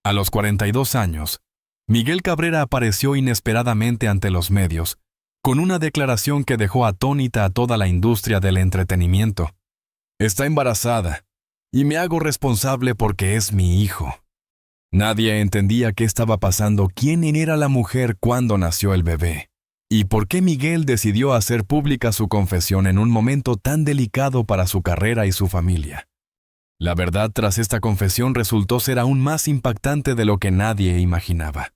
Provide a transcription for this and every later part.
A los 42 años, Miguel Cabrera apareció inesperadamente ante los medios, con una declaración que dejó atónita a toda la industria del entretenimiento. Está embarazada, y me hago responsable porque es mi hijo. Nadie entendía qué estaba pasando, quién era la mujer cuando nació el bebé, y por qué Miguel decidió hacer pública su confesión en un momento tan delicado para su carrera y su familia. La verdad tras esta confesión resultó ser aún más impactante de lo que nadie imaginaba.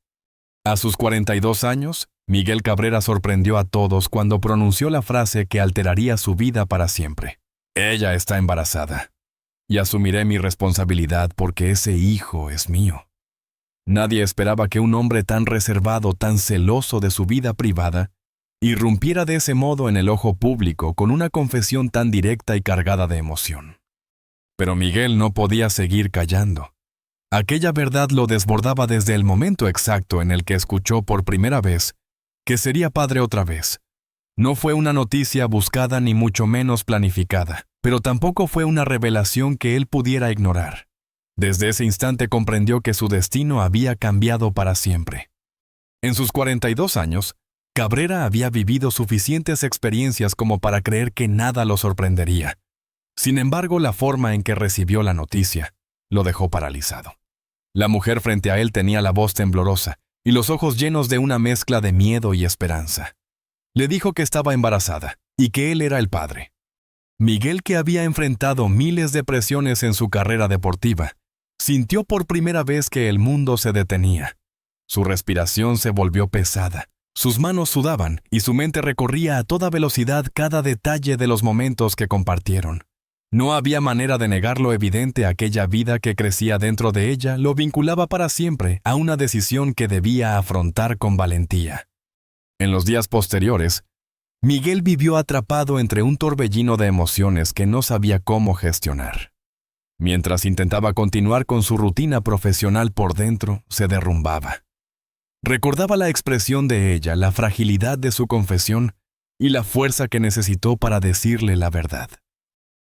A sus 42 años, Miguel Cabrera sorprendió a todos cuando pronunció la frase que alteraría su vida para siempre. Ella está embarazada, y asumiré mi responsabilidad porque ese hijo es mío. Nadie esperaba que un hombre tan reservado, tan celoso de su vida privada, irrumpiera de ese modo en el ojo público con una confesión tan directa y cargada de emoción. Pero Miguel no podía seguir callando. Aquella verdad lo desbordaba desde el momento exacto en el que escuchó por primera vez que sería padre otra vez. No fue una noticia buscada ni mucho menos planificada, pero tampoco fue una revelación que él pudiera ignorar. Desde ese instante comprendió que su destino había cambiado para siempre. En sus 42 años, Cabrera había vivido suficientes experiencias como para creer que nada lo sorprendería. Sin embargo, la forma en que recibió la noticia lo dejó paralizado. La mujer frente a él tenía la voz temblorosa y los ojos llenos de una mezcla de miedo y esperanza. Le dijo que estaba embarazada y que él era el padre. Miguel, que había enfrentado miles de presiones en su carrera deportiva, sintió por primera vez que el mundo se detenía. Su respiración se volvió pesada, sus manos sudaban y su mente recorría a toda velocidad cada detalle de los momentos que compartieron. No había manera de negar lo evidente. Aquella vida que crecía dentro de ella lo vinculaba para siempre a una decisión que debía afrontar con valentía. En los días posteriores, Miguel vivió atrapado entre un torbellino de emociones que no sabía cómo gestionar. Mientras intentaba continuar con su rutina profesional, por dentro se derrumbaba. Recordaba la expresión de ella, la fragilidad de su confesión y la fuerza que necesitó para decirle la verdad.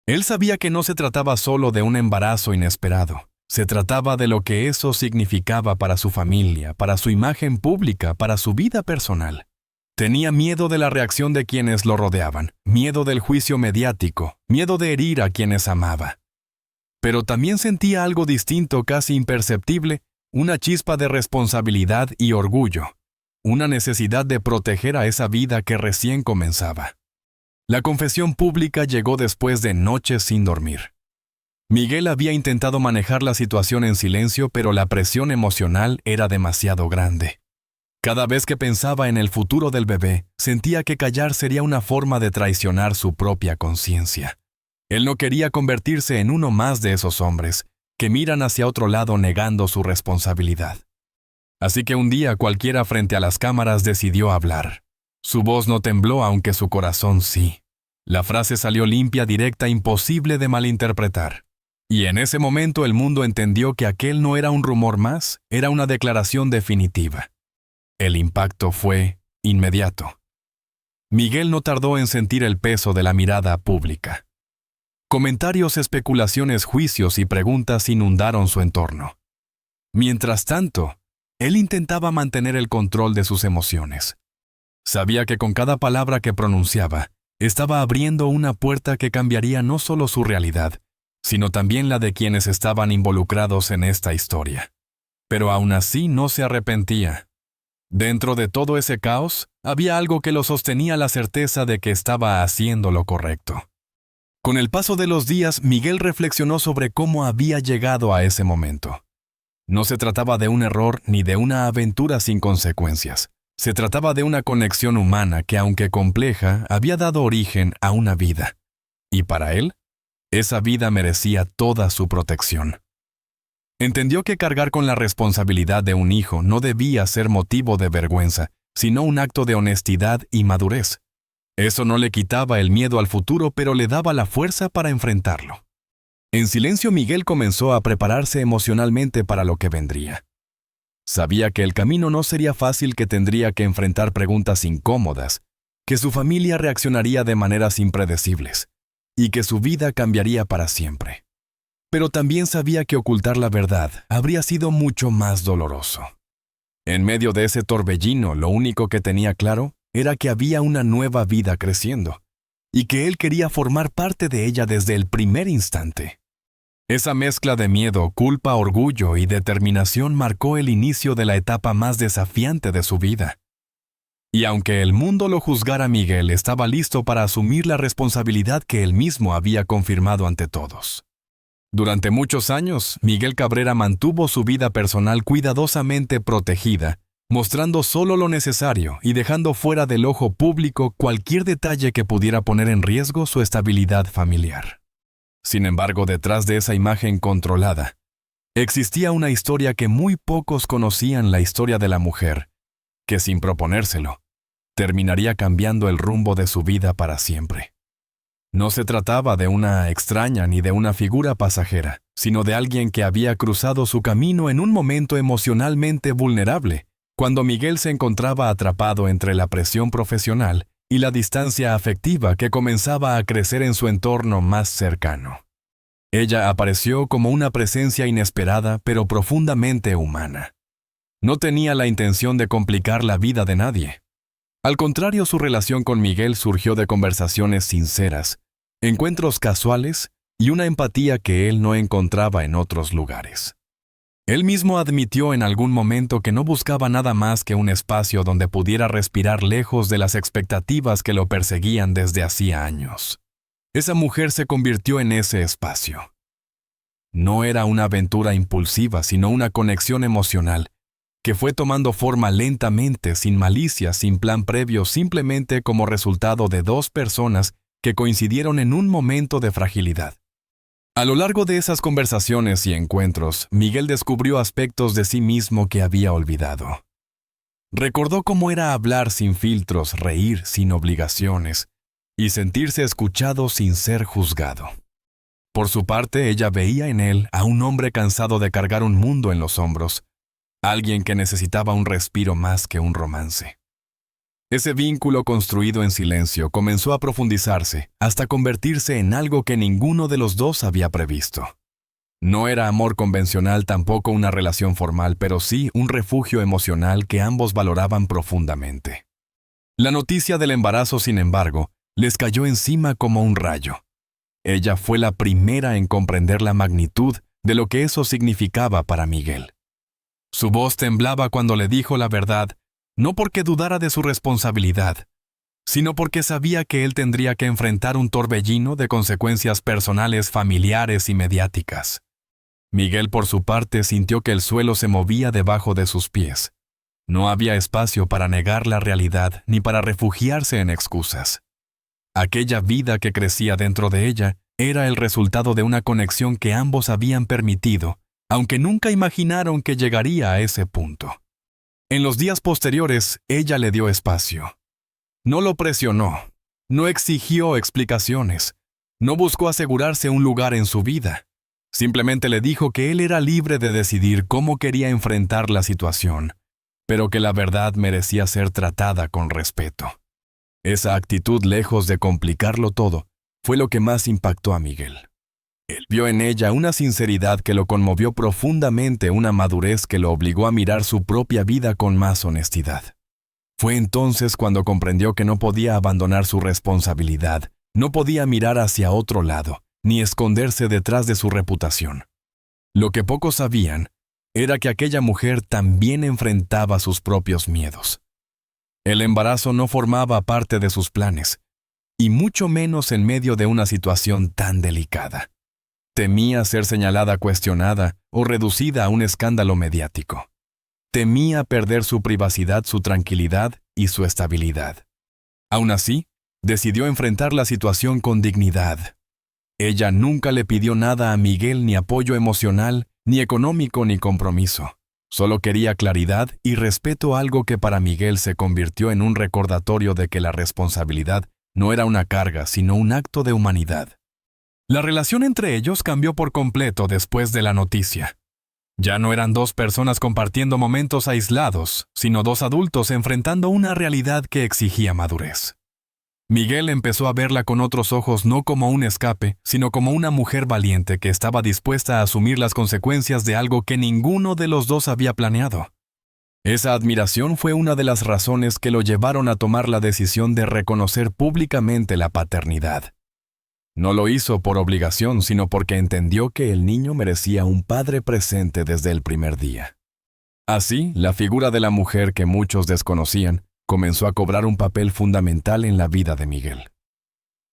Él sabía que no se trataba solo de un embarazo inesperado. Se trataba de lo que eso significaba para su familia, para su imagen pública, para su vida personal. Tenía miedo de la reacción de quienes lo rodeaban, miedo del juicio mediático, miedo de herir a quienes amaba. Pero también sentía algo distinto, casi imperceptible, una chispa de responsabilidad y orgullo, una necesidad de proteger a esa vida que recién comenzaba. La confesión pública llegó después de noches sin dormir. Miguel había intentado manejar la situación en silencio, pero la presión emocional era demasiado grande. Cada vez que pensaba en el futuro del bebé, sentía que callar sería una forma de traicionar su propia conciencia. Él no quería convertirse en uno más de esos hombres que miran hacia otro lado negando su responsabilidad. Así que un día cualquiera frente a las cámaras decidió hablar. Su voz no tembló, aunque su corazón sí. La frase salió limpia, directa, imposible de malinterpretar. Y en ese momento el mundo entendió que aquel no era un rumor más, era una declaración definitiva. El impacto fue inmediato. Miguel no tardó en sentir el peso de la mirada pública. Comentarios, especulaciones, juicios y preguntas inundaron su entorno. Mientras tanto, él intentaba mantener el control de sus emociones. Sabía que con cada palabra que pronunciaba, estaba abriendo una puerta que cambiaría no solo su realidad, sino también la de quienes estaban involucrados en esta historia. Pero aún así no se arrepentía. Dentro de todo ese caos, había algo que lo sostenía, la certeza de que estaba haciendo lo correcto. Con el paso de los días, Miguel reflexionó sobre cómo había llegado a ese momento. No se trataba de un error ni de una aventura sin consecuencias. Se trataba de una conexión humana que, aunque compleja, había dado origen a una vida. Y para él, esa vida merecía toda su protección. Entendió que cargar con la responsabilidad de un hijo no debía ser motivo de vergüenza, sino un acto de honestidad y madurez. Eso no le quitaba el miedo al futuro, pero le daba la fuerza para enfrentarlo. En silencio, Miguel comenzó a prepararse emocionalmente para lo que vendría. Sabía que el camino no sería fácil, que tendría que enfrentar preguntas incómodas, que su familia reaccionaría de maneras impredecibles y que su vida cambiaría para siempre. pero también sabía que ocultar la verdad habría sido mucho más doloroso. En medio de ese torbellino, lo único que tenía claro era que había una nueva vida creciendo, y que él quería formar parte de ella desde el primer instante. Esa mezcla de miedo, culpa, orgullo y determinación marcó el inicio de la etapa más desafiante de su vida. Y aunque el mundo lo juzgara, Miguel estaba listo para asumir la responsabilidad que él mismo había confirmado ante todos. Durante muchos años, Miguel Cabrera mantuvo su vida personal cuidadosamente protegida, mostrando solo lo necesario y dejando fuera del ojo público cualquier detalle que pudiera poner en riesgo su estabilidad familiar. Sin embargo, detrás de esa imagen controlada, existía una historia que muy pocos conocían, la historia de la mujer, que sin proponérselo, terminaría cambiando el rumbo de su vida para siempre. No se trataba de una extraña ni de una figura pasajera, sino de alguien que había cruzado su camino en un momento emocionalmente vulnerable, cuando Miguel se encontraba atrapado entre la presión profesional y la distancia afectiva que comenzaba a crecer en su entorno más cercano. Ella apareció como una presencia inesperada pero profundamente humana. No tenía la intención de complicar la vida de nadie. Al contrario, su relación con Miguel surgió de conversaciones sinceras, encuentros casuales y una empatía que él no encontraba en otros lugares. Él mismo admitió en algún momento que no buscaba nada más que un espacio donde pudiera respirar lejos de las expectativas que lo perseguían desde hacía años. Esa mujer se convirtió en ese espacio. No era una aventura impulsiva, sino una conexión emocional, que fue tomando forma lentamente, sin malicia, sin plan previo, simplemente como resultado de dos personas que coincidieron en un momento de fragilidad. A lo largo de esas conversaciones y encuentros, Miguel descubrió aspectos de sí mismo que había olvidado. Recordó cómo era hablar sin filtros, reír sin obligaciones y sentirse escuchado sin ser juzgado. Por su parte, ella veía en él a un hombre cansado de cargar un mundo en los hombros, alguien que necesitaba un respiro más que un romance. Ese vínculo construido en silencio comenzó a profundizarse hasta convertirse en algo que ninguno de los dos había previsto. No era amor convencional, tampoco una relación formal, pero sí un refugio emocional que ambos valoraban profundamente. La noticia del embarazo, sin embargo, les cayó encima como un rayo. Ella fue la primera en comprender la magnitud de lo que eso significaba para Miguel. Su voz temblaba cuando le dijo la verdad, no porque dudara de su responsabilidad, sino porque sabía que él tendría que enfrentar un torbellino de consecuencias personales, familiares y mediáticas. Miguel, por su parte, sintió que el suelo se movía debajo de sus pies. No había espacio para negar la realidad ni para refugiarse en excusas. Aquella vida que crecía dentro de ella era el resultado de una conexión que ambos habían permitido, aunque nunca imaginaron que llegaría a ese punto. En los días posteriores, ella le dio espacio. No lo presionó, no exigió explicaciones, no buscó asegurarse un lugar en su vida. Simplemente le dijo que él era libre de decidir cómo quería enfrentar la situación, pero que la verdad merecía ser tratada con respeto. Esa actitud, lejos de complicarlo todo, fue lo que más impactó a Miguel. Él vio en ella una sinceridad que lo conmovió profundamente, una madurez que lo obligó a mirar su propia vida con más honestidad. Fue entonces cuando comprendió que no podía abandonar su responsabilidad, no podía mirar hacia otro lado, ni esconderse detrás de su reputación. Lo que pocos sabían era que aquella mujer también enfrentaba sus propios miedos. El embarazo no formaba parte de sus planes, y mucho menos en medio de una situación tan delicada. Temía ser señalada, cuestionada o reducida a un escándalo mediático. Temía perder su privacidad, su tranquilidad y su estabilidad. Aún así, decidió enfrentar la situación con dignidad. Ella nunca le pidió nada a Miguel, ni apoyo emocional, ni económico, ni compromiso. Solo quería claridad y respeto, algo que para Miguel se convirtió en un recordatorio de que la responsabilidad no era una carga, sino un acto de humanidad. La relación entre ellos cambió por completo después de la noticia. Ya no eran dos personas compartiendo momentos aislados, sino dos adultos enfrentando una realidad que exigía madurez. Miguel empezó a verla con otros ojos no como un escape, sino como una mujer valiente que estaba dispuesta a asumir las consecuencias de algo que ninguno de los dos había planeado. Esa admiración fue una de las razones que lo llevaron a tomar la decisión de reconocer públicamente la paternidad. No lo hizo por obligación, sino porque entendió que el niño merecía un padre presente desde el primer día. Así, la figura de la mujer que muchos desconocían comenzó a cobrar un papel fundamental en la vida de Miguel.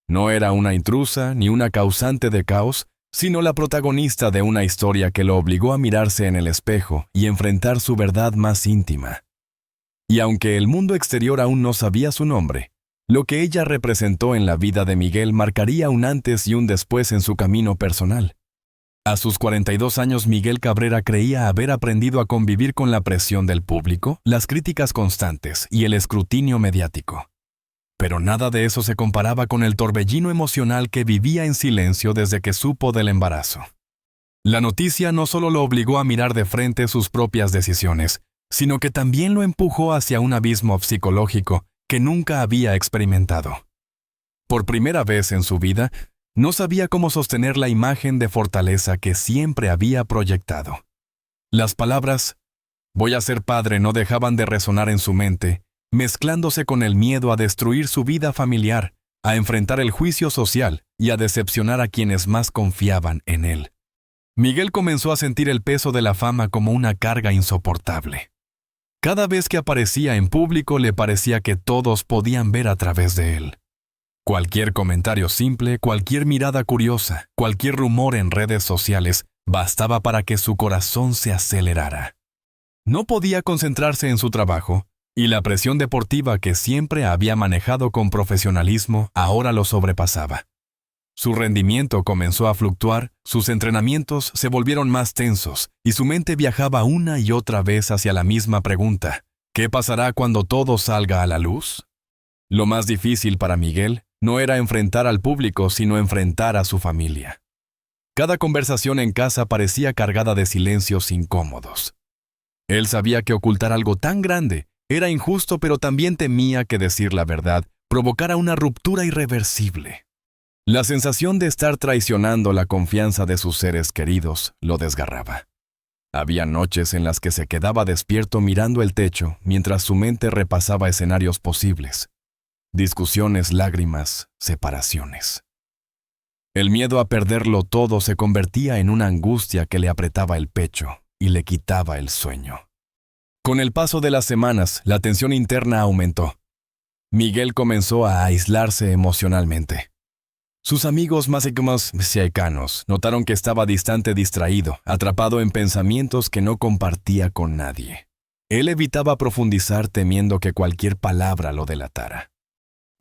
No era una intrusa ni una causante de caos, sino la protagonista de una historia que lo obligó a mirarse en el espejo y enfrentar su verdad más íntima. Y aunque el mundo exterior aún no sabía su nombre, lo que ella representó en la vida de Miguel marcaría un antes y un después en su camino personal. A sus 42 años, Miguel Cabrera creía haber aprendido a convivir con la presión del público, las críticas constantes y el escrutinio mediático. Pero nada de eso se comparaba con el torbellino emocional que vivía en silencio desde que supo del embarazo. La noticia no solo lo obligó a mirar de frente sus propias decisiones, sino que también lo empujó hacia un abismo psicológico que nunca había experimentado. Por primera vez en su vida, no sabía cómo sostener la imagen de fortaleza que siempre había proyectado. Las palabras «voy a ser padre» no dejaban de resonar en su mente, mezclándose con el miedo a destruir su vida familiar, a enfrentar el juicio social y a decepcionar a quienes más confiaban en él. Miguel comenzó a sentir el peso de la fama como una carga insoportable. Cada vez que aparecía en público le parecía que todos podían ver a través de él. Cualquier comentario simple, cualquier mirada curiosa, cualquier rumor en redes sociales, bastaba para que su corazón se acelerara. No podía concentrarse en su trabajo, y la presión deportiva que siempre había manejado con profesionalismo ahora lo sobrepasaba. Su rendimiento comenzó a fluctuar, sus entrenamientos se volvieron más tensos, y su mente viajaba una y otra vez hacia la misma pregunta: ¿qué pasará cuando todo salga a la luz? Lo más difícil para Miguel no era enfrentar al público, sino enfrentar a su familia. Cada conversación en casa parecía cargada de silencios incómodos. Él sabía que ocultar algo tan grande era injusto, pero también temía que decir la verdad provocara una ruptura irreversible. La sensación de estar traicionando la confianza de sus seres queridos lo desgarraba. Había noches en las que se quedaba despierto mirando el techo mientras su mente repasaba escenarios posibles. Discusiones, lágrimas, separaciones. El miedo a perderlo todo se convertía en una angustia que le apretaba el pecho y le quitaba el sueño. Con el paso de las semanas, la tensión interna aumentó. Miguel comenzó a aislarse emocionalmente. Sus amigos más cercanos notaron que estaba distante, distraído, atrapado en pensamientos que no compartía con nadie. Él evitaba profundizar temiendo que cualquier palabra lo delatara.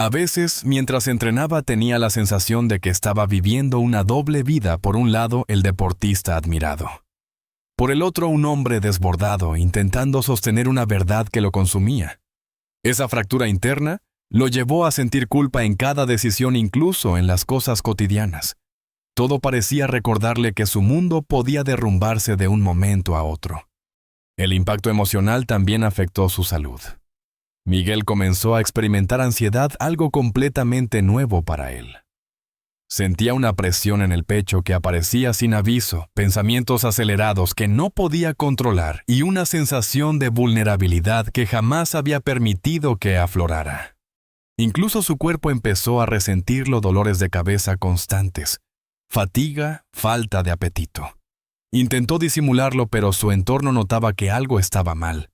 A veces, mientras entrenaba, tenía la sensación de que estaba viviendo una doble vida. Por un lado, el deportista admirado. Por el otro, un hombre desbordado, intentando sostener una verdad que lo consumía. Esa fractura interna lo llevó a sentir culpa en cada decisión, incluso en las cosas cotidianas. Todo parecía recordarle que su mundo podía derrumbarse de un momento a otro. El impacto emocional también afectó su salud. Miguel comenzó a experimentar ansiedad, algo completamente nuevo para él. Sentía una presión en el pecho que aparecía sin aviso, pensamientos acelerados que no podía controlar y una sensación de vulnerabilidad que jamás había permitido que aflorara. Incluso su cuerpo empezó a resentirlo, dolores de cabeza constantes, fatiga, falta de apetito. Intentó disimularlo, pero su entorno notaba que algo estaba mal.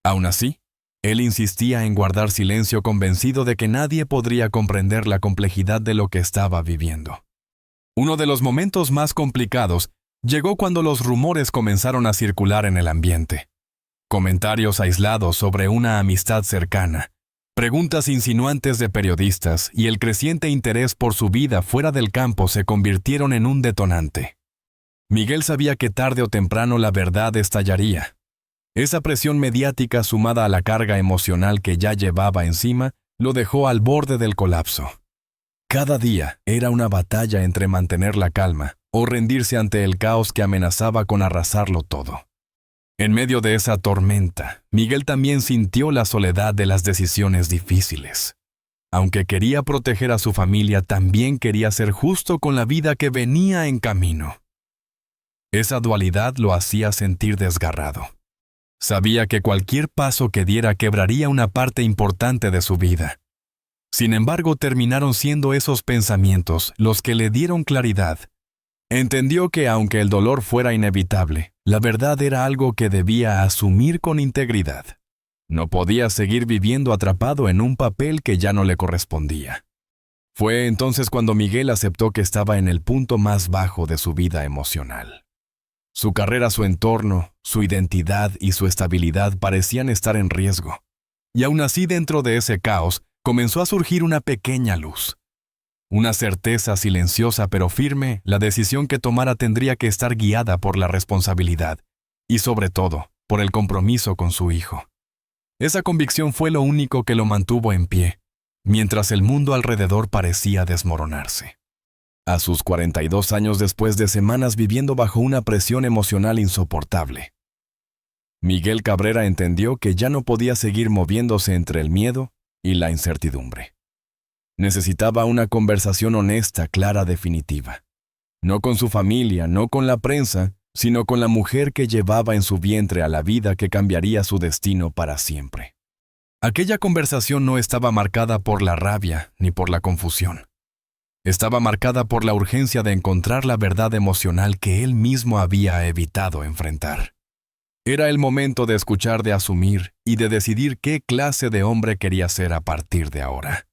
Aún así, él insistía en guardar silencio, convencido de que nadie podría comprender la complejidad de lo que estaba viviendo. Uno de los momentos más complicados llegó cuando los rumores comenzaron a circular en el ambiente. Comentarios aislados sobre una amistad cercana, preguntas insinuantes de periodistas y el creciente interés por su vida fuera del campo se convirtieron en un detonante. Miguel sabía que tarde o temprano la verdad estallaría. Esa presión mediática, sumada a la carga emocional que ya llevaba encima, lo dejó al borde del colapso. Cada día era una batalla entre mantener la calma o rendirse ante el caos que amenazaba con arrasarlo todo. En medio de esa tormenta, Miguel también sintió la soledad de las decisiones difíciles. Aunque quería proteger a su familia, también quería ser justo con la vida que venía en camino. Esa dualidad lo hacía sentir desgarrado. Sabía que cualquier paso que diera quebraría una parte importante de su vida. Sin embargo, terminaron siendo esos pensamientos los que le dieron claridad. Entendió que aunque el dolor fuera inevitable, la verdad era algo que debía asumir con integridad. No podía seguir viviendo atrapado en un papel que ya no le correspondía. Fue entonces cuando Miguel aceptó que estaba en el punto más bajo de su vida emocional. Su carrera, su entorno, su identidad y su estabilidad parecían estar en riesgo. Y aún así, dentro de ese caos, comenzó a surgir una pequeña luz. Una certeza silenciosa pero firme, la decisión que tomara tendría que estar guiada por la responsabilidad y, sobre todo, por el compromiso con su hijo. Esa convicción fue lo único que lo mantuvo en pie, mientras el mundo alrededor parecía desmoronarse. A sus 42 años, después de semanas viviendo bajo una presión emocional insoportable, Miguel Cabrera entendió que ya no podía seguir moviéndose entre el miedo y la incertidumbre. Necesitaba una conversación honesta, clara, definitiva. No con su familia, no con la prensa, sino con la mujer que llevaba en su vientre a la vida que cambiaría su destino para siempre. Aquella conversación no estaba marcada por la rabia ni por la confusión. Estaba marcada por la urgencia de encontrar la verdad emocional que él mismo había evitado enfrentar. Era el momento de escuchar, de asumir y de decidir qué clase de hombre quería ser a partir de ahora.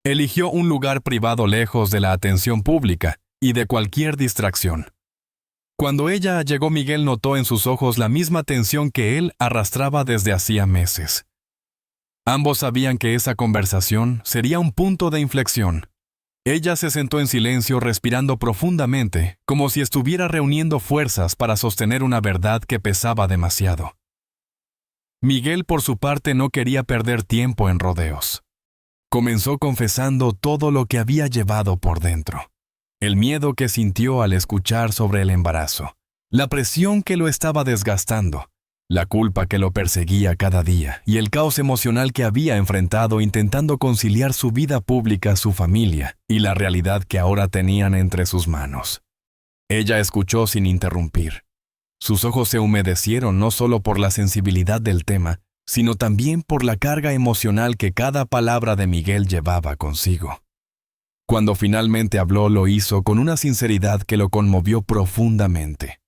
Eligió un lugar privado lejos de la atención pública y de cualquier distracción. Cuando ella llegó, Miguel notó en sus ojos la misma tensión que él arrastraba desde hacía meses. Ambos sabían que esa conversación sería un punto de inflexión. Ella se sentó en silencio, respirando profundamente, como si estuviera reuniendo fuerzas para sostener una verdad que pesaba demasiado. Miguel, por su parte, no quería perder tiempo en rodeos. Comenzó confesando todo lo que había llevado por dentro. El miedo que sintió al escuchar sobre el embarazo, la presión que lo estaba desgastando, la culpa que lo perseguía cada día y el caos emocional que había enfrentado intentando conciliar su vida pública, su familia y la realidad que ahora tenían entre sus manos. Ella escuchó sin interrumpir. Sus ojos se humedecieron no solo por la sensibilidad del tema, sino también por la carga emocional que cada palabra de Miguel llevaba consigo. Cuando finalmente habló, lo hizo con una sinceridad que lo conmovió profundamente.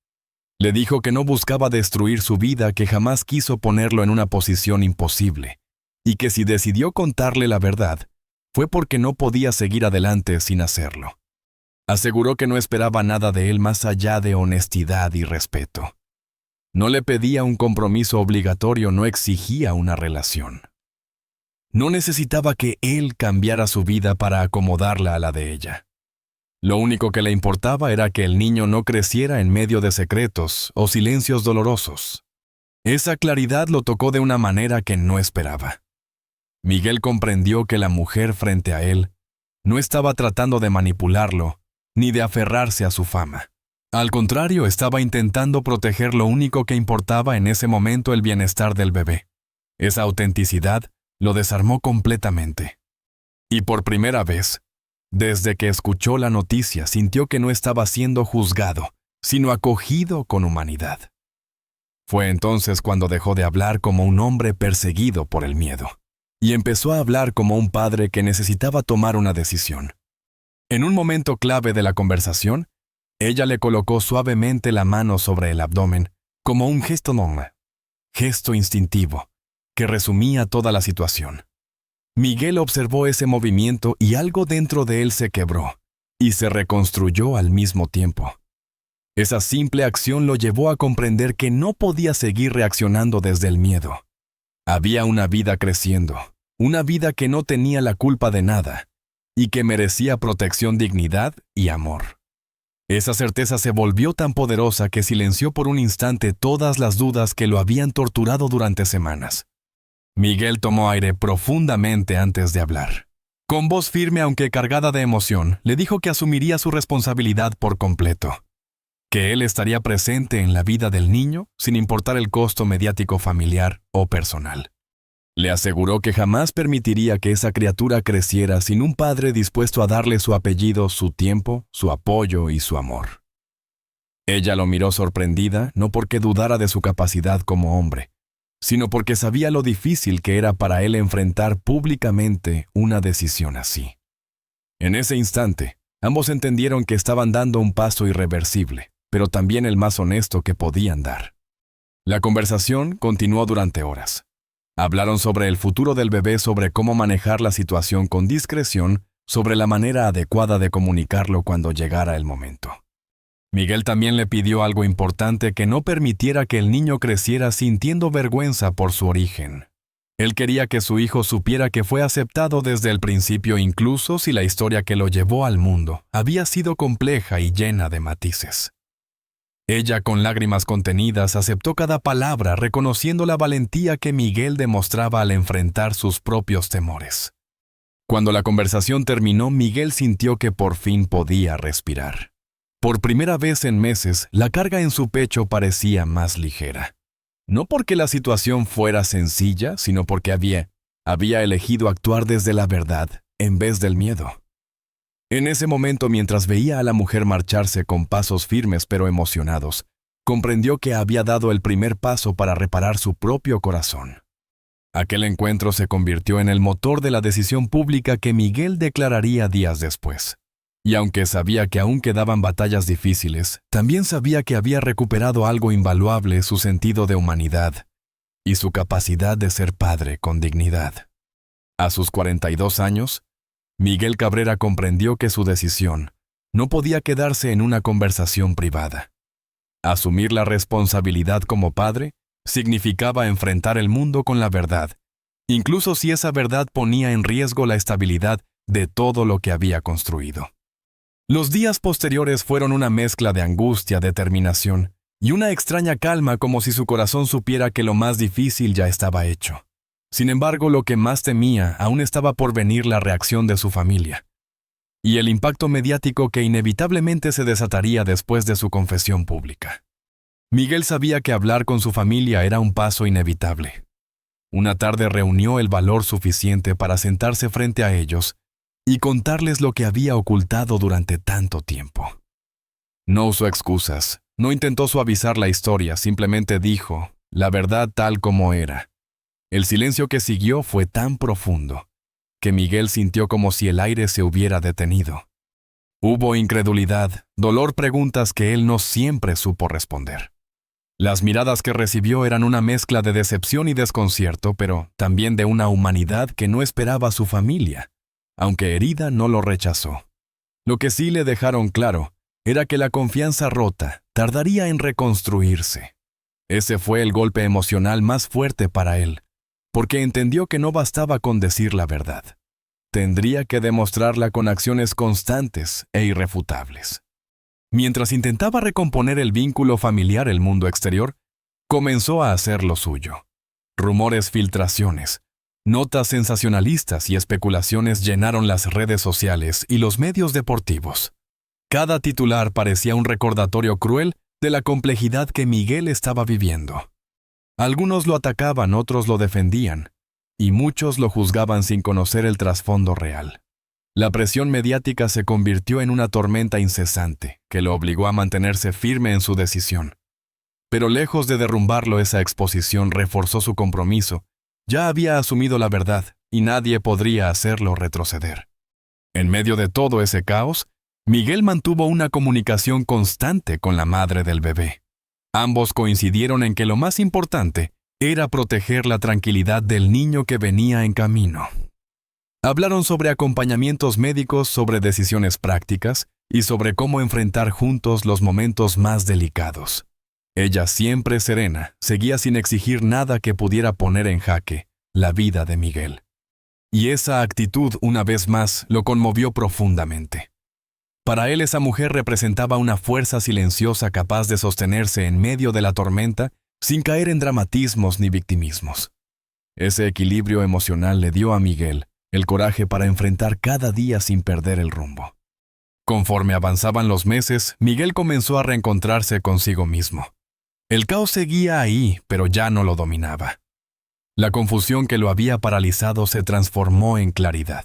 Le dijo que no buscaba destruir su vida, que jamás quiso ponerlo en una posición imposible, y que si decidió contarle la verdad, fue porque no podía seguir adelante sin hacerlo. Aseguró que no esperaba nada de él más allá de honestidad y respeto. No le pedía un compromiso obligatorio, no exigía una relación. No necesitaba que él cambiara su vida para acomodarla a la de ella. Lo único que le importaba era que el niño no creciera en medio de secretos o silencios dolorosos. Esa claridad lo tocó de una manera que no esperaba. Miguel comprendió que la mujer frente a él no estaba tratando de manipularlo ni de aferrarse a su fama. Al contrario, estaba intentando proteger lo único que importaba en ese momento, el bienestar del bebé. Esa autenticidad lo desarmó completamente. Y por primera vez, desde que escuchó la noticia, sintió que no estaba siendo juzgado, sino acogido con humanidad. Fue entonces cuando dejó de hablar como un hombre perseguido por el miedo, y empezó a hablar como un padre que necesitaba tomar una decisión. En un momento clave de la conversación, ella le colocó suavemente la mano sobre el abdomen, como un gesto instintivo, que resumía toda la situación. Miguel observó ese movimiento y algo dentro de él se quebró y se reconstruyó al mismo tiempo. Esa simple acción lo llevó a comprender que no podía seguir reaccionando desde el miedo. Había una vida creciendo, una vida que no tenía la culpa de nada y que merecía protección, dignidad y amor. Esa certeza se volvió tan poderosa que silenció por un instante todas las dudas que lo habían torturado durante semanas. Miguel tomó aire profundamente antes de hablar. Con voz firme, aunque cargada de emoción, le dijo que asumiría su responsabilidad por completo, que él estaría presente en la vida del niño sin importar el costo mediático, familiar o personal. Le aseguró que jamás permitiría que esa criatura creciera sin un padre dispuesto a darle su apellido, su tiempo, su apoyo y su amor. Ella lo miró sorprendida, no porque dudara de su capacidad como hombre, sino porque sabía lo difícil que era para él enfrentar públicamente una decisión así. En ese instante, ambos entendieron que estaban dando un paso irreversible, pero también el más honesto que podían dar. La conversación continuó durante horas. Hablaron sobre el futuro del bebé, sobre cómo manejar la situación con discreción, sobre la manera adecuada de comunicarlo cuando llegara el momento. Miguel también le pidió algo importante: que no permitiera que el niño creciera sintiendo vergüenza por su origen. Él quería que su hijo supiera que fue aceptado desde el principio, incluso si la historia que lo llevó al mundo había sido compleja y llena de matices. Ella, con lágrimas contenidas, aceptó cada palabra, reconociendo la valentía que Miguel demostraba al enfrentar sus propios temores. Cuando la conversación terminó, Miguel sintió que por fin podía respirar. Por primera vez en meses, la carga en su pecho parecía más ligera. No porque la situación fuera sencilla, sino porque había elegido actuar desde la verdad en vez del miedo. En ese momento, mientras veía a la mujer marcharse con pasos firmes pero emocionados, comprendió que había dado el primer paso para reparar su propio corazón. Aquel encuentro se convirtió en el motor de la decisión pública que Miguel declararía días después. Y aunque sabía que aún quedaban batallas difíciles, también sabía que había recuperado algo invaluable: su sentido de humanidad y su capacidad de ser padre con dignidad. A sus 42 años, Miguel Cabrera comprendió que su decisión no podía quedarse en una conversación privada. Asumir la responsabilidad como padre significaba enfrentar el mundo con la verdad, incluso si esa verdad ponía en riesgo la estabilidad de todo lo que había construido. Los días posteriores fueron una mezcla de angustia, determinación y una extraña calma, como si su corazón supiera que lo más difícil ya estaba hecho. Sin embargo, lo que más temía aún estaba por venir: la reacción de su familia y el impacto mediático que inevitablemente se desataría después de su confesión pública. Miguel sabía que hablar con su familia era un paso inevitable. Una tarde reunió el valor suficiente para sentarse frente a ellos y contarles lo que había ocultado durante tanto tiempo. No usó excusas, no intentó suavizar la historia, simplemente dijo la verdad tal como era. El silencio que siguió fue tan profundo que Miguel sintió como si el aire se hubiera detenido. Hubo incredulidad, dolor, preguntas que él no siempre supo responder. Las miradas que recibió eran una mezcla de decepción y desconcierto, pero también de una humanidad que no esperaba su familia. Aunque herida, no lo rechazó. Lo que sí le dejaron claro era que la confianza rota tardaría en reconstruirse. Ese fue el golpe emocional más fuerte para él, porque entendió que no bastaba con decir la verdad. Tendría que demostrarla con acciones constantes e irrefutables. Mientras intentaba recomponer el vínculo familiar, el mundo exterior comenzó a hacer lo suyo. Rumores, filtraciones, notas sensacionalistas y especulaciones llenaron las redes sociales y los medios deportivos. Cada titular parecía un recordatorio cruel de la complejidad que Miguel estaba viviendo. Algunos lo atacaban, otros lo defendían, y muchos lo juzgaban sin conocer el trasfondo real. La presión mediática se convirtió en una tormenta incesante que lo obligó a mantenerse firme en su decisión. Pero lejos de derrumbarlo, esa exposición reforzó su compromiso. Ya había asumido la verdad y nadie podría hacerlo retroceder. En medio de todo ese caos, Miguel mantuvo una comunicación constante con la madre del bebé. Ambos coincidieron en que lo más importante era proteger la tranquilidad del niño que venía en camino. Hablaron sobre acompañamientos médicos, sobre decisiones prácticas y sobre cómo enfrentar juntos los momentos más delicados. Ella, siempre serena, seguía sin exigir nada que pudiera poner en jaque la vida de Miguel. Y esa actitud, una vez más, lo conmovió profundamente. Para él, esa mujer representaba una fuerza silenciosa capaz de sostenerse en medio de la tormenta sin caer en dramatismos ni victimismos. Ese equilibrio emocional le dio a Miguel el coraje para enfrentar cada día sin perder el rumbo. Conforme avanzaban los meses, Miguel comenzó a reencontrarse consigo mismo. El caos seguía ahí, pero ya no lo dominaba. La confusión que lo había paralizado se transformó en claridad.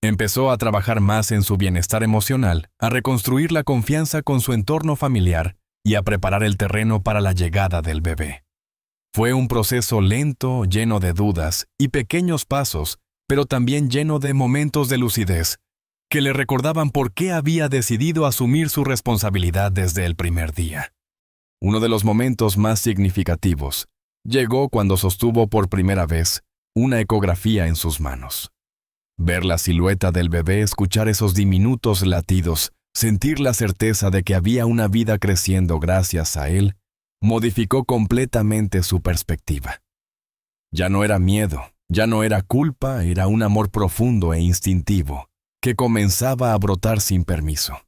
Empezó a trabajar más en su bienestar emocional, a reconstruir la confianza con su entorno familiar y a preparar el terreno para la llegada del bebé. Fue un proceso lento, lleno de dudas y pequeños pasos, pero también lleno de momentos de lucidez, que le recordaban por qué había decidido asumir su responsabilidad desde el primer día. Uno de los momentos más significativos llegó cuando sostuvo por primera vez una ecografía en sus manos. Ver la silueta del bebé, escuchar esos diminutos latidos, sentir la certeza de que había una vida creciendo gracias a él, modificó completamente su perspectiva. Ya no era miedo, ya no era culpa, era un amor profundo e instintivo, que comenzaba a brotar sin permiso.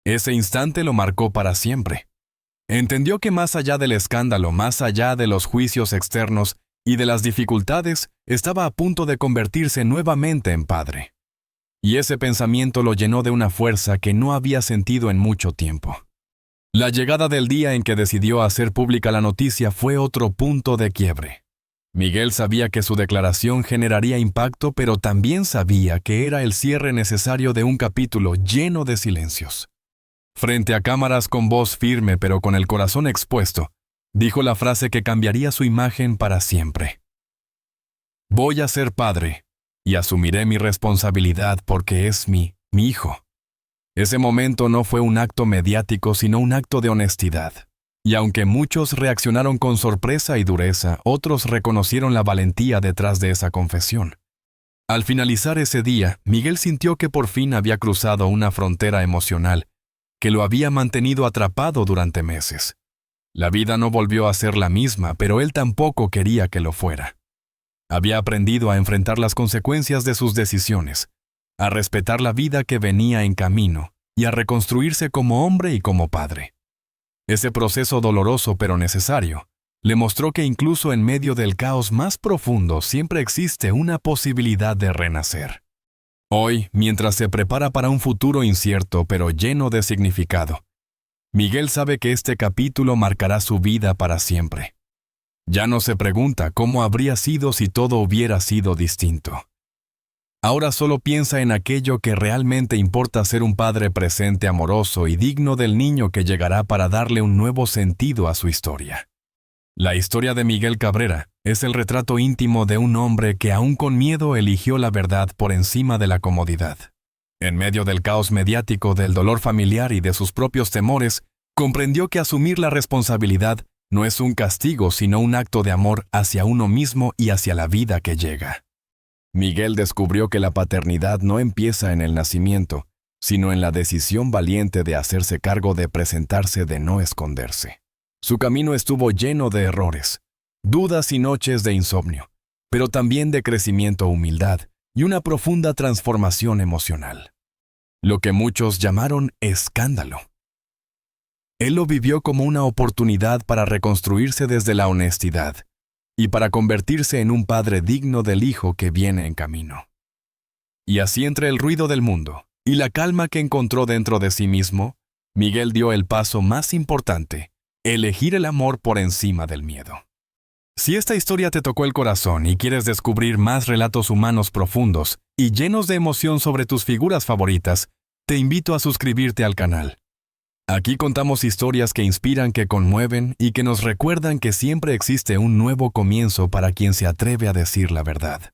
Ese instante lo marcó para siempre. Entendió que más allá del escándalo, más allá de los juicios externos y de las dificultades, estaba a punto de convertirse nuevamente en padre. Y ese pensamiento lo llenó de una fuerza que no había sentido en mucho tiempo. La llegada del día en que decidió hacer pública la noticia fue otro punto de quiebre. Miguel sabía que su declaración generaría impacto, pero también sabía que era el cierre necesario de un capítulo lleno de silencios. Frente a cámaras con voz firme pero con el corazón expuesto, dijo la frase que cambiaría su imagen para siempre. Voy a ser padre y asumiré mi responsabilidad porque es mi hijo. Ese momento no fue un acto mediático, sino un acto de honestidad. Y aunque muchos reaccionaron con sorpresa y dureza, otros reconocieron la valentía detrás de esa confesión. Al finalizar ese día, Miguel sintió que por fin había cruzado una frontera emocional que lo había mantenido atrapado durante meses. La vida no volvió a ser la misma, pero él tampoco quería que lo fuera. Había aprendido a enfrentar las consecuencias de sus decisiones, a respetar la vida que venía en camino y a reconstruirse como hombre y como padre. Ese proceso doloroso pero necesario le mostró que incluso en medio del caos más profundo siempre existe una posibilidad de renacer. Hoy, mientras se prepara para un futuro incierto pero lleno de significado, Miguel sabe que este capítulo marcará su vida para siempre. Ya no se pregunta cómo habría sido si todo hubiera sido distinto. Ahora solo piensa en aquello que realmente importa: ser un padre presente, amoroso y digno del niño que llegará para darle un nuevo sentido a su historia. La historia de Miguel Cabrera es el retrato íntimo de un hombre que aún con miedo eligió la verdad por encima de la comodidad. En medio del caos mediático, del dolor familiar y de sus propios temores, comprendió que asumir la responsabilidad no es un castigo, sino un acto de amor hacia uno mismo y hacia la vida que llega. Miguel descubrió que la paternidad no empieza en el nacimiento, sino en la decisión valiente de hacerse cargo, de presentarse, de no esconderse. Su camino estuvo lleno de errores, dudas y noches de insomnio, pero también de crecimiento, humildad y una profunda transformación emocional. Lo que muchos llamaron escándalo. Él lo vivió como una oportunidad para reconstruirse desde la honestidad y para convertirse en un padre digno del hijo que viene en camino. Y así, entre el ruido del mundo y la calma que encontró dentro de sí mismo, Miguel dio el paso más importante: elegir el amor por encima del miedo. Si esta historia te tocó el corazón y quieres descubrir más relatos humanos profundos y llenos de emoción sobre tus figuras favoritas, te invito a suscribirte al canal. Aquí contamos historias que inspiran, que conmueven y que nos recuerdan que siempre existe un nuevo comienzo para quien se atreve a decir la verdad.